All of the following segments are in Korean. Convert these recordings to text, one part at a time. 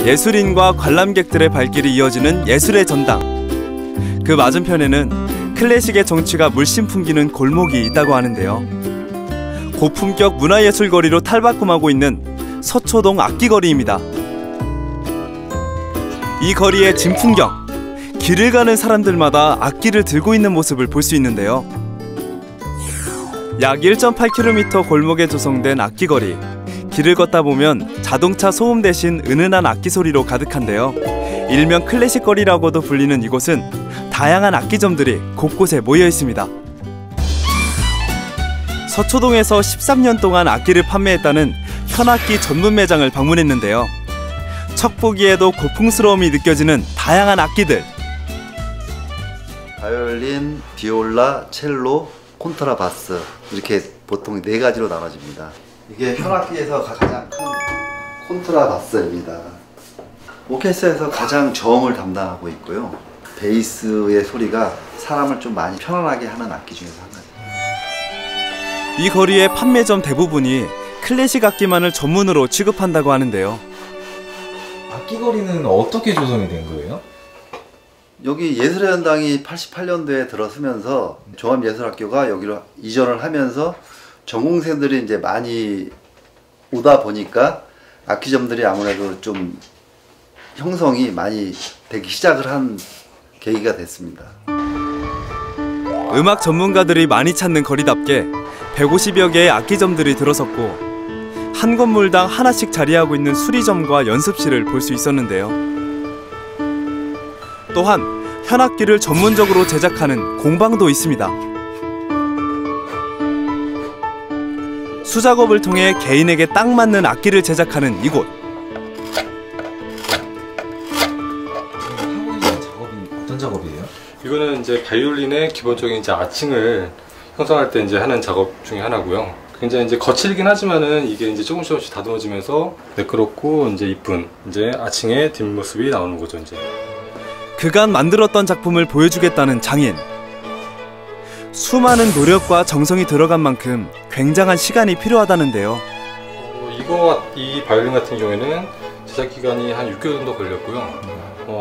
예술인과 관람객들의 발길이 이어지는 예술의 전당. 그 맞은편에는 클래식의 정취가 물씬 풍기는 골목이 있다고 하는데요. 고품격 문화예술거리로 탈바꿈하고 있는 서초동 악기거리입니다. 이 거리의 진풍경, 길을 가는 사람들마다 악기를 들고 있는 모습을 볼 수 있는데요. 약 1.8km 골목에 조성된 악기거리. 길을 걷다 보면 자동차 소음 대신 은은한 악기 소리로 가득한데요. 일명 클래식거리라고도 불리는 이곳은 다양한 악기점들이 곳곳에 모여 있습니다. 서초동에서 13년 동안 악기를 판매했다는 현악기 전문 매장을 방문했는데요. 척 보기에도 고풍스러움이 느껴지는 다양한 악기들. 바이올린, 비올라, 첼로, 콘트라바스 이렇게 보통 4가지로 나눠집니다. 이게 현악기에서 가장 큰 콘트라바스입니다. 오케스트라에서 가장 저음을 담당하고 있고요. 베이스의 소리가 사람을 좀 많이 편안하게 하는 악기 중에서 하나입니다. 이 거리의 판매점 대부분이 클래식 악기만을 전문으로 취급한다고 하는데요. 악기거리는 어떻게 조성이 된 거예요? 여기 예술의 전당이 88년도에 들어서면서 종합예술학교가 여기로 이전을 하면서 전공생들이 이제 많이 오다 보니까 악기점들이 아무래도 좀 형성이 많이 되기 시작을 한 계기가 됐습니다. 음악 전문가들이 많이 찾는 거리답게 150여 개의 악기점들이 들어섰고 한 건물당 하나씩 자리하고 있는 수리점과 연습실을 볼 수 있었는데요. 또한 현악기를 전문적으로 제작하는 공방도 있습니다. 수작업을 통해 개인에게 딱 맞는 악기를 제작하는 이곳. 하고 있는 작업이 어떤 작업이에요? 이거는 이제 바이올린의 기본적인 이제 아칭을 형성할 때 이제 하는 작업 중에 하나고요. 굉장히 이제 거칠긴 하지만은 이게 이제 조금씩 다듬어지면서 매끄럽고 이제 이쁜 이제 아칭의 뒷모습이 나오는 거죠, 이제. 그간 만들었던 작품을 보여주겠다는 장인. 수많은 노력과 정성이 들어간 만큼 굉장한 시간이 필요하다는데요. 이 바이올린 같은 경우에는 제작 기간이 한 6개월 정도 걸렸고요.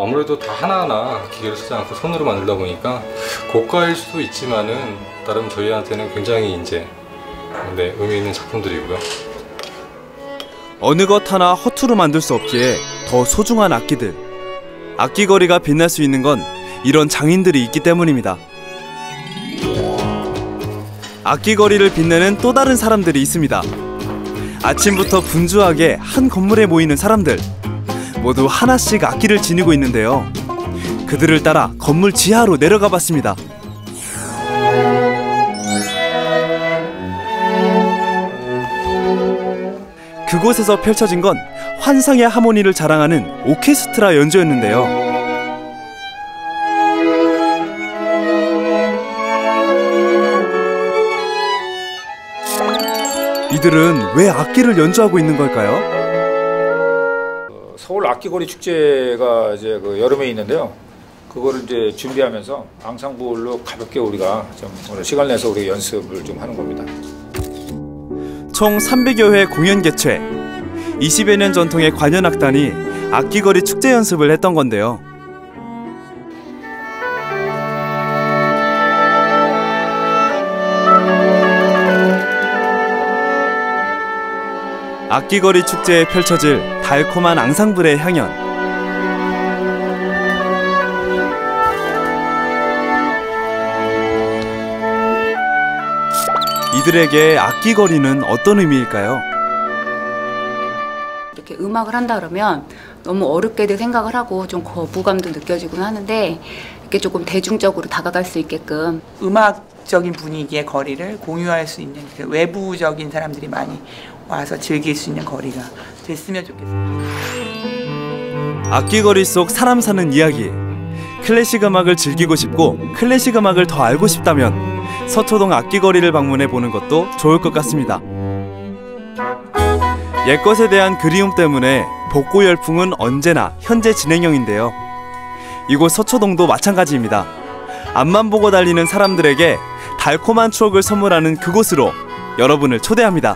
아무래도 다 하나하나 기계를 쓰지 않고 손으로 만들다 보니까 고가일 수도 있지만은 나름 저희한테는 굉장히 이제 의미 있는 작품들이고요. 어느 것 하나 허투루 만들 수 없기에 더 소중한 악기들. 악기거리가 빛날 수 있는 건 이런 장인들이 있기 때문입니다. 악기거리를 빛내는 또 다른 사람들이 있습니다. 아침부터 분주하게 한 건물에 모이는 사람들. 모두 하나씩 악기를 지니고 있는데요. 그들을 따라 건물 지하로 내려가 봤습니다. 그곳에서 펼쳐진 건 환상의 하모니를 자랑하는 오케스트라 연주였는데요. 이들은 왜 악기를 연주하고 있는 걸까요? 서울 악기거리 축제가 이제 여름에 있는데요. 그거를 이제 준비하면서 앙상블로 가볍게 우리가 좀 오늘 시간 내서 우리 연습을 좀 하는 겁니다. 총 300여 회 공연 개최, 20여 년 전통의 관현악단이 악기거리 축제 연습을 했던 건데요. 악기거리 축제에 펼쳐질 달콤한 앙상블의 향연. 이들에게 악기거리는 어떤 의미일까요? 이렇게 음악을 한다 그러면 너무 어렵게도 생각을 하고 좀 거부감도 느껴지곤 하는데 이렇게 조금 대중적으로 다가갈 수 있게끔 음악적인 분위기의 거리를 공유할 수 있는 외부적인 사람들이 많이 와서 즐길 수 있는 거리가 됐으면 좋겠습니다. 악기거리 속 사람 사는 이야기. 클래식 음악을 즐기고 싶고 클래식 음악을 더 알고 싶다면 서초동 악기거리를 방문해 보는 것도 좋을 것 같습니다. 옛것에 대한 그리움 때문에 복고 열풍은 언제나 현재 진행형인데요. 이곳 서초동도 마찬가지입니다. 앞만 보고 달리는 사람들에게 달콤한 추억을 선물하는 그곳으로 여러분을 초대합니다.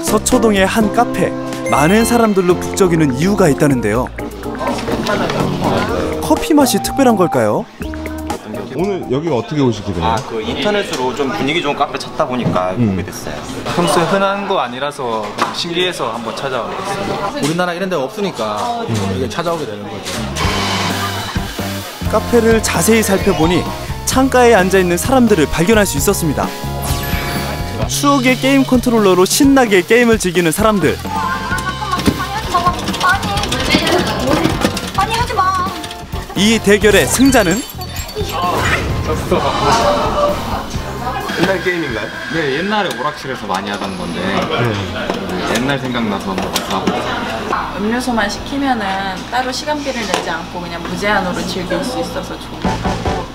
서초동의 한 카페, 많은 사람들로 북적이는 이유가 있다는데요. 커피 맛이 특별한 걸까요? 오늘 여기가 어떻게 오시게 돼요? 그 인터넷으로 좀 분위기 좋은 카페 찾다 보니까 오게 됐어요. 평소에 흔한 거 아니라서 신기해서 한번 찾아오게 됐어요. 우리나라 이런 데가 없으니까 여기 찾아오게 되는 거죠. 카페를 자세히 살펴보니 창가에 앉아있는 사람들을 발견할 수 있었습니다. 추억의 게임 컨트롤러로 신나게 게임을 즐기는 사람들. 아니 하지 마. 이 대결의 승자는? 옛날 게임인가요? 네, 옛날에 오락실에서 많이 하던 건데 옛날 생각나서 한번 하고. 음료수만 시키면은 따로 시간비를 내지 않고 그냥 무제한으로 즐길 수 있어서 좋은 것 같아요.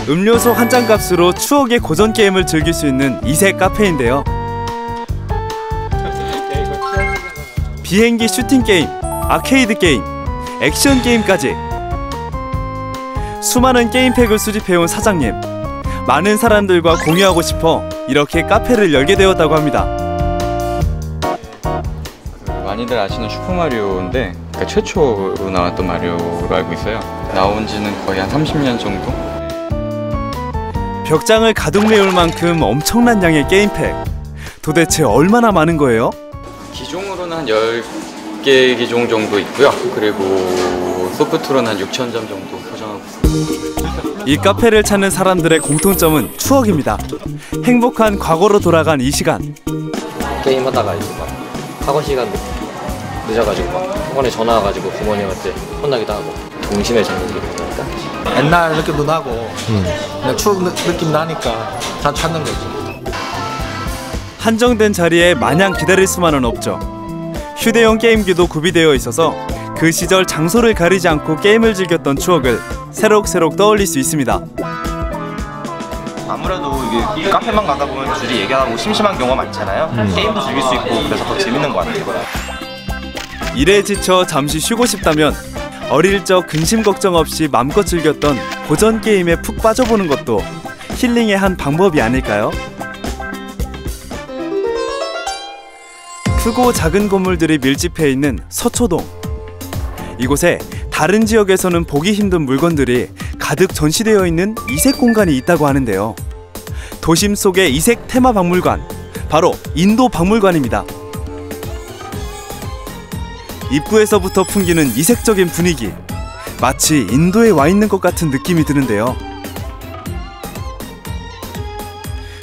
음료수 한 잔 값으로 추억의 고전 게임을 즐길 수 있는 이색 카페인데요. 비행기 슈팅 게임, 아케이드 게임, 액션 게임까지 수많은 게임팩을 수집해온 사장님. 많은 사람들과 공유하고 싶어 이렇게 카페를 열게 되었다고 합니다. 많이들 아시는 슈퍼마리오인데 그러니까 최초로 나왔던 마리오로 알고 있어요. 나온 지는 거의 한 30년 정도? 벽장을 가득 메울 만큼 엄청난 양의 게임팩. 도대체 얼마나 많은 거예요? 기종으로는 한 10개 기종 정도 있고요. 그리고 소프트로는 한 6,000점 정도 포장하고 있습니다. 이 카페를 찾는 사람들의 공통점은 추억입니다. 행복한 과거로 돌아간 이 시간. 게임하다가 이제 막 학원 시간 늦어가지고 막 학원에 전화 와가지고 부모님한테 혼나기도 하고 동심의 장면이니까 옛날 느낌도 나고 그냥 추억 느낌 나니까 다 찾는 거지. 한정된 자리에 마냥 기다릴 수만은 없죠. 휴대용 게임기도 구비되어 있어서 그 시절 장소를 가리지 않고 게임을 즐겼던 추억을 새록새록 떠올릴 수 있습니다. 아무래도 이게 카페만 가다 보면 둘이 얘기하고 심심한 경우가 많잖아요. 게임도 즐길 수 있고 그래서 더 재밌는 것 같아요. 일에 지쳐 잠시 쉬고 싶다면 어릴 적 근심 걱정 없이 맘껏 즐겼던 고전 게임에 푹 빠져보는 것도 힐링의 한 방법이 아닐까요? 크고 작은 건물들이 밀집해 있는 서초동. 이곳에 다른 지역에서는 보기 힘든 물건들이 가득 전시되어 있는 이색 공간이 있다고 하는데요. 도심 속의 이색 테마 박물관, 바로 인도 박물관입니다. 입구에서부터 풍기는 이색적인 분위기, 마치 인도에 와 있는 것 같은 느낌이 드는데요.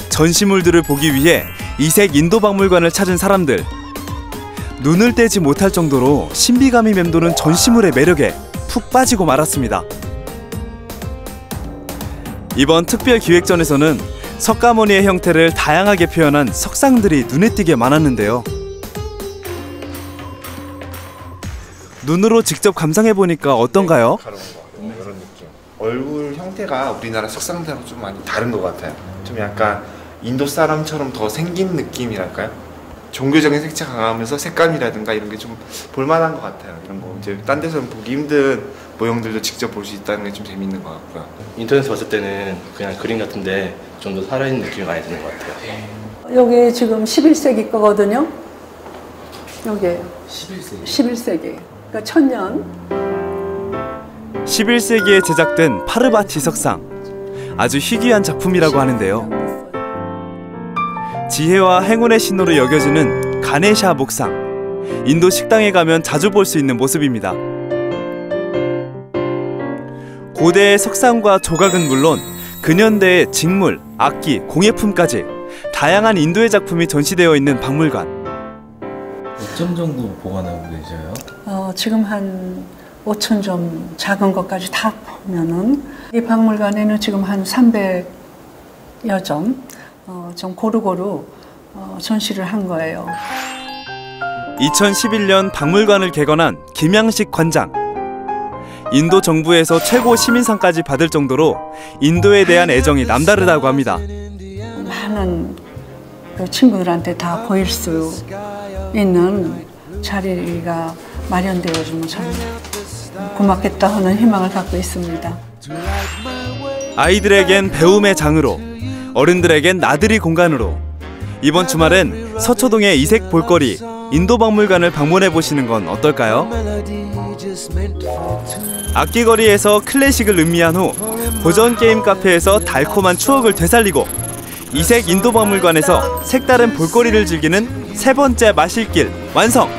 전시물들을 보기 위해 이색 인도 박물관을 찾은 사람들. 눈을 떼지 못할 정도로 신비감이 맴도는 전시물의 매력에 푹 빠지고 말았습니다. 이번 특별기획전에서는 석가모니의 형태를 다양하게 표현한 석상들이 눈에 띄게 많았는데요. 눈으로 직접 감상해보니까 어떤가요? 그런 느낌. 얼굴 형태가 우리나라 석상들하고 좀 많이 다른 것 같아요. 좀 약간 인도 사람처럼 더 생긴 느낌이랄까요? 종교적인 색채가 강하면서 색감이라든가 이런 게 좀 볼만한 것 같아요. 이런 거 이제 딴 데서는 보기 힘든 모형들도 직접 볼 수 있다는 게 좀 재밌는 것 같고요. 인터넷에서 봤을 때는 그냥 그림 같은데 좀 더 살아있는 느낌이 많이 드는 것 같아요. 여기 지금 11세기 거거든요. 여기에요. 11세기? 11세기. 그러니까 1000년. 11세기에 제작된 파르바티 석상. 아주 희귀한 작품이라고 하는데요. 지혜와 행운의 신호로 여겨지는 가네샤 목상. 인도 식당에 가면 자주 볼 수 있는 모습입니다. 고대의 석상과 조각은 물론 근현대의 직물, 악기, 공예품까지 다양한 인도의 작품이 전시되어 있는 박물관. 몇 점 정도 보관하고 계셔요? 지금 한 5,000점 작은 것까지 다 보면은 이 박물관에는 지금 한 300여 점 좀 고루고루 전시를 한 거예요. 2011년 박물관을 개관한 김양식 관장. 인도 정부에서 최고 시민상까지 받을 정도로 인도에 대한 애정이 남다르다고 합니다. 많은 그 친구들한테 다 보일 수 있는 자리가 마련되어주면 참 고맙겠다 하는 희망을 갖고 있습니다. 아이들에겐 배움의 장으로, 어른들에겐 나들이 공간으로 이번 주말엔 서초동의 이색 볼거리 인도박물관을 방문해 보시는 건 어떨까요? 악기거리에서 클래식을 음미한 후 고전 게임 카페에서 달콤한 추억을 되살리고 이색 인도박물관에서 색다른 볼거리를 즐기는 세 번째 마실길 완성!